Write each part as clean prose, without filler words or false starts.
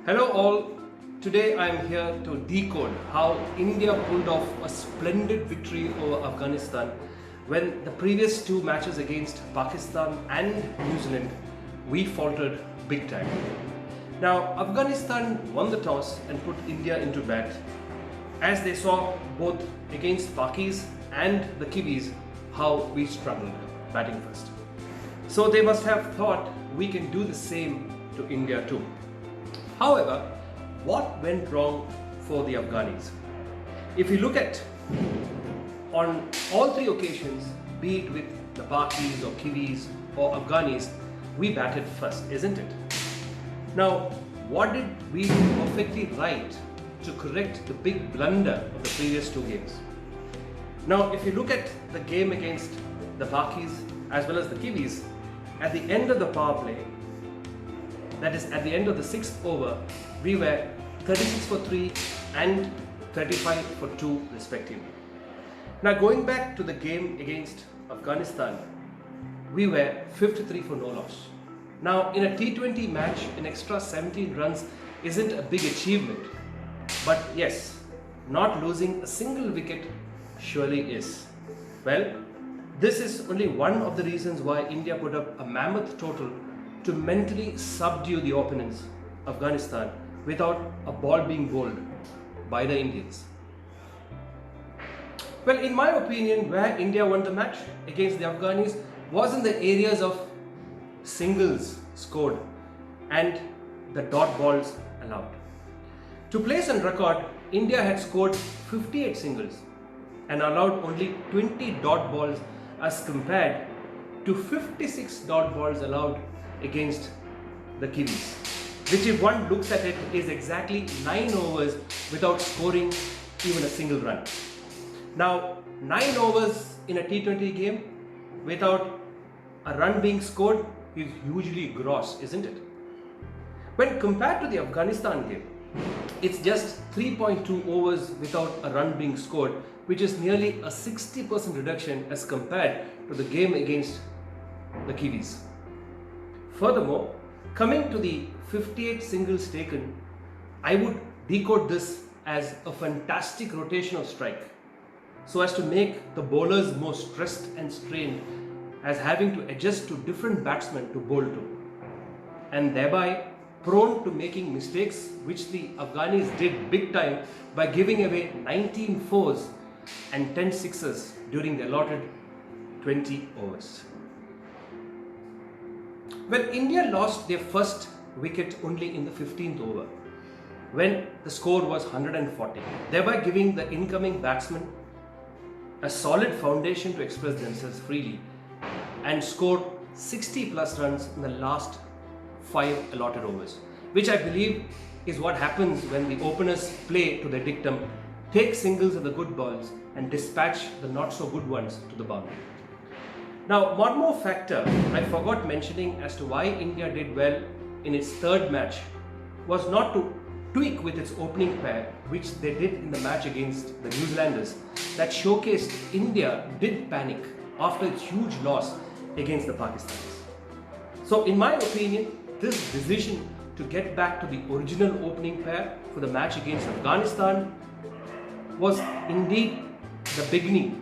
Hello all, today I am here to decode how India pulled off a splendid victory over Afghanistan when the previous two matches against Pakistan and New Zealand we faltered big time. Now Afghanistan won the toss and put India into bat as they saw both against Pakis and the Kiwis how we struggled batting first. So they must have thought we can do the same to India too. However, what went wrong for the Afghanis? If you look at on all three occasions, be it with the Pakis or Kiwis or Afghanis, we batted first, isn't it? Now, what did we do perfectly right to correct the big blunder of the previous two games? Now, if you look at the game against the Pakis as well as the Kiwis, at the end of the power play, that is at the end of the 6th over, we were 36 for 3 and 35 for 2 respectively. Now going back to the game against Afghanistan, we were 53 for no loss. Now in a T20 match, an extra 17 runs isn't a big achievement, but yes, not losing a single wicket surely is. Well, this is only one of the reasons why India put up a mammoth total to mentally subdue the opponents, Afghanistan, without a ball being bowled by the Indians. Well, in my opinion, where India won the match against the Afghanis was in the areas of singles scored and the dot balls allowed. To place on record, India had scored 58 singles and allowed only 20 dot balls as compared to 56 dot balls allowed against the Kiwis, which if one looks at it is exactly 9 overs without scoring even a single run. Now 9 overs in a T20 game without a run being scored is hugely gross, isn't it? When compared to the Afghanistan game, it's just 3.2 overs without a run being scored, which is nearly a 60% reduction as compared to the game against the Kiwis. Furthermore, coming to the 58 singles taken, I would decode this as a fantastic rotation of strike so as to make the bowlers more stressed and strained as having to adjust to different batsmen to bowl to, and thereby prone to making mistakes, which the Afghanis did big time by giving away 19 fours and 10 sixes during the allotted 20 overs. Well, India lost their first wicket only in the 15th over when the score was 140, thereby giving the incoming batsmen a solid foundation to express themselves freely and scored 60 plus runs in the last 5 allotted overs, which I believe is what happens when the openers play to their dictum, take singles of the good balls and dispatch the not so good ones to the boundary. Now, one more factor I forgot mentioning as to why India did well in its third match was not to tweak with its opening pair, which they did in the match against the New Zealanders, that showcased India did panic after its huge loss against the Pakistanis. So in my opinion, this decision to get back to the original opening pair for the match against Afghanistan was indeed the beginning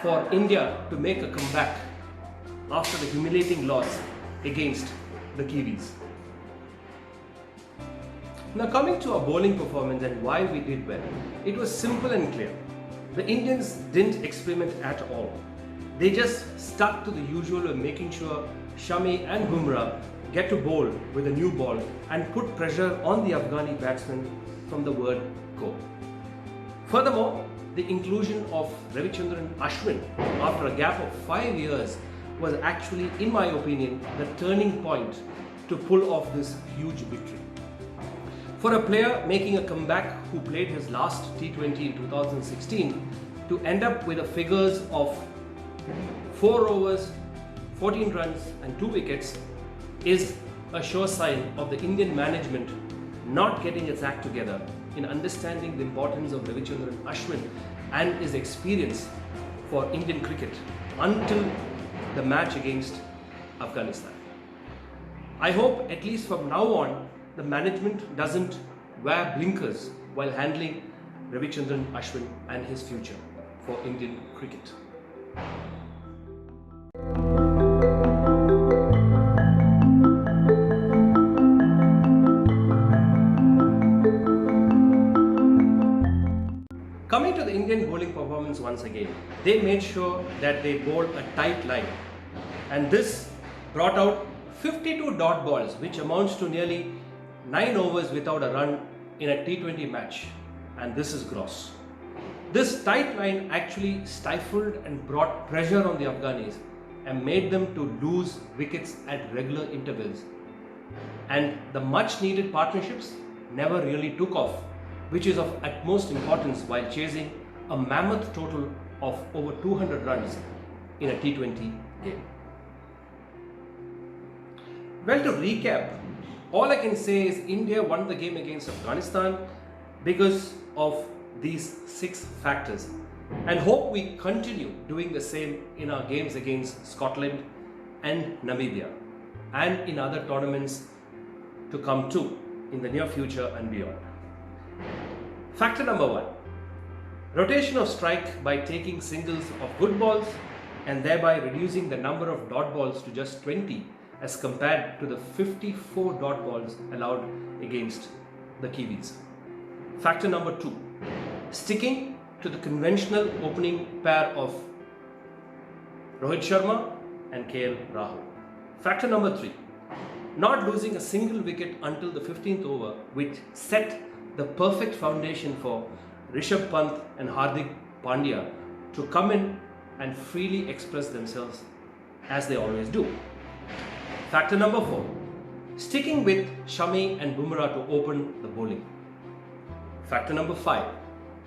for India to make a comeback after the humiliating loss against the Kiwis. Now coming to our bowling performance and why we did well, it was simple and clear. The Indians didn't experiment at all. They just stuck to the usual of making sure Shami and Bumrah get to bowl with a new ball and put pressure on the Afghani batsmen from the word go. Furthermore, the inclusion of Ravichandran Ashwin after a gap of 5 years was actually, in my opinion, the turning point to pull off this huge victory. For a player making a comeback who played his last T20 in 2016 to end up with the figures of 4 overs, 14 runs and 2 wickets is a sure sign of the Indian management not getting its act together in understanding the importance of Ravichandran Ashwin and his experience for Indian cricket until the match against Afghanistan. I hope at least from now on the management doesn't wear blinkers while handling Ravichandran Ashwin and his future for Indian cricket. Coming to the Indian bowling performance once again, they made sure that they bowled a tight line, and this brought out 52 dot balls, which amounts to nearly 9 overs without a run in a T20 match, and this is gross. This tight line actually stifled and brought pressure on the Afghanis and made them to lose wickets at regular intervals, and the much needed partnerships never really took off, which is of utmost importance while chasing a mammoth total of over 200 runs in a T20 game. Well, to recap, all I can say is India won the game against Afghanistan because of these 6 factors, and hope we continue doing the same in our games against Scotland and Namibia and in other tournaments to come too in the near future and beyond. Factor number 1, rotation of strike by taking singles of good balls and thereby reducing the number of dot balls to just 20 as compared to the 54 dot balls allowed against the Kiwis. Factor number 2, sticking to the conventional opening pair of Rohit Sharma and KL Rahul. Factor number 3, not losing a single wicket until the 15th over, which set the perfect foundation for Rishabh Pant and Hardik Pandya to come in and freely express themselves as they always do. Factor number 4, sticking with Shami and Bumrah to open the bowling. Factor number 5,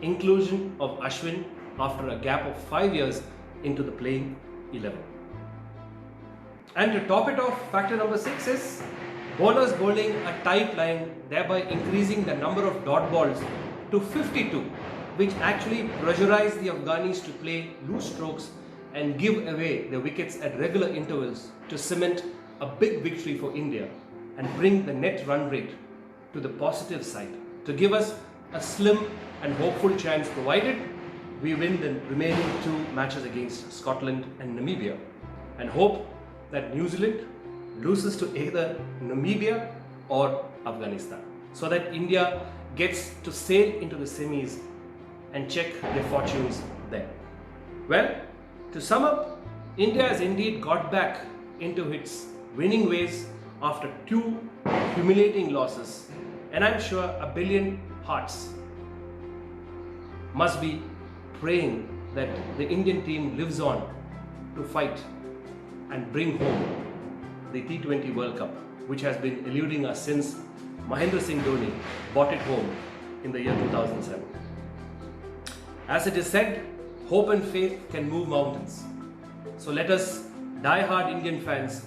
inclusion of Ashwin after a gap of 5 years into the playing 11. And to top it off, factor number 6 is bowlers bowling a tight line, thereby increasing the number of dot balls to 52, which actually pressurized the Afghanis to play loose strokes and give away the wickets at regular intervals to cement a big victory for India and bring the net run rate to the positive side to give us a slim and hopeful chance, provided we win the remaining 2 matches against Scotland and Namibia, and hope that New Zealand loses to either Namibia or Afghanistan, so that India gets to sail into the semis and check their fortunes there. Well, to sum up, India has indeed got back into its winning ways after 2 humiliating losses, and I'm sure a billion hearts must be praying that the Indian team lives on to fight and bring home the T20 World Cup, which has been eluding us since Mahendra Singh Dhoni brought it home in the year 2007. As it is said, hope and faith can move mountains. So let us, die-hard Indian fans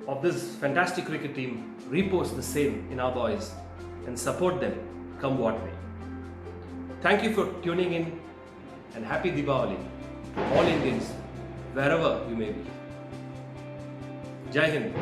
of this fantastic cricket team, repost the same in our boys and support them come what may. Thank you for tuning in, and happy Diwali to all Indians wherever you may be. Jai Hind.